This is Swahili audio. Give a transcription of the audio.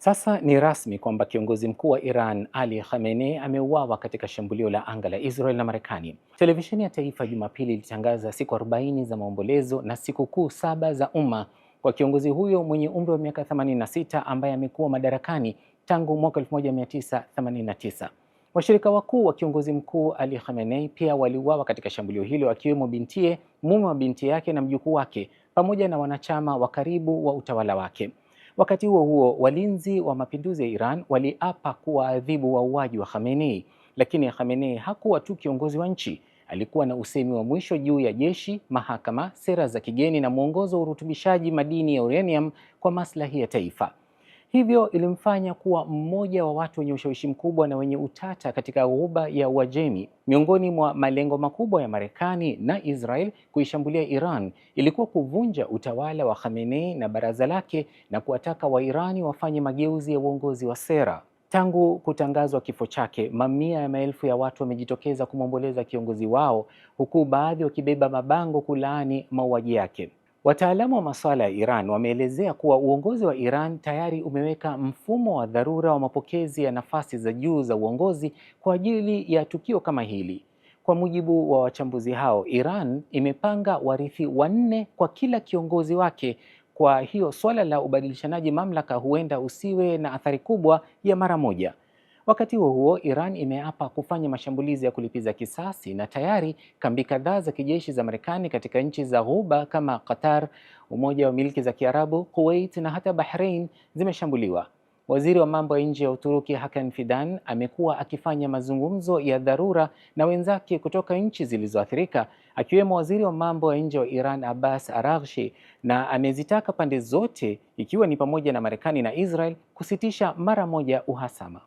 Sasa ni rasmi kwamba kiongozi mkuu wa Iran Ali Khamenei ameuawa katika shambulio la anga la Israel na Marekani. Televisheni ya taifa Jumapili ilitangaza siku 40 za maombolezo na sikukuu 7 za umma kwa kiongozi huyo mwenye umri wa miaka 86 ambaye amekuwa madarakani tangu mwaka 1989. Washirika wakuu wa kiongozi mkuu Ali Khamenei pia waliuawa katika shambulio hilo, akiwemo bintiye, mume wa binti yake na mjukuu wake, pamoja na wanachama wa karibu wa utawala wake. Wakati huo huo, walinzi wa mapinduzi ya Iran waliapa kuwaadhibu wauaji wa Khamenei, lakini Khamenei hakuwa tu kiongozi wa nchi. Alikuwa na usemi wa mwisho juu ya jeshi, mahakama, sera za kigeni na mwongozo wa urutubishaji madini ya uranium kwa maslahi ya taifa. Hivyo ilimfanya kuwa mmoja wa watu wenye ushawishi mkubwa na wenye utata katika Ghuba ya Uajemi. Miongoni mwa malengo makubwa ya Marekani na Israel kuishambulia Iran ilikuwa kuvunja utawala wa Khamenei na baraza lake na kuwataka Wairani wafanye mageuzi ya uongozi wa sera. Tangu kutangazwa kifo chake, mamia ya maelfu ya watu wamejitokeza kumwomboleza kiongozi wao, huku baadhi wakibeba mabango kulaani mauaji yake. Wataalamu wa masuala ya Iran wameelezea kuwa uongozi wa Iran tayari umeweka mfumo wa dharura wa mapokezi ya nafasi za juu za uongozi kwa ajili ya tukio kama hili. Kwa mujibu wa wachambuzi hao, Iran imepanga warithi wanne kwa kila kiongozi wake. Kwa hiyo suala la ubadilishanaji mamlaka huenda usiwe na athari kubwa ya mara moja. Wakati huo huo, Iran imeapa kufanya mashambulizi ya kulipiza kisasi na tayari kambi kadhaa za kijeshi za Marekani katika nchi za Ghuba kama Qatar, Umoja wa Milki za Kiarabu, Kuwait na hata Bahrain zimeshambuliwa. Waziri wa mambo ya nje ya Uturuki Hakan Fidan amekuwa akifanya mazungumzo ya dharura na wenzake kutoka nchi zilizoathirika, akiwemo waziri wa mambo ya nje wa Iran Abbas Araghchi, na amezitaka pande zote, ikiwa ni pamoja na Marekani na Israel, kusitisha mara moja uhasama.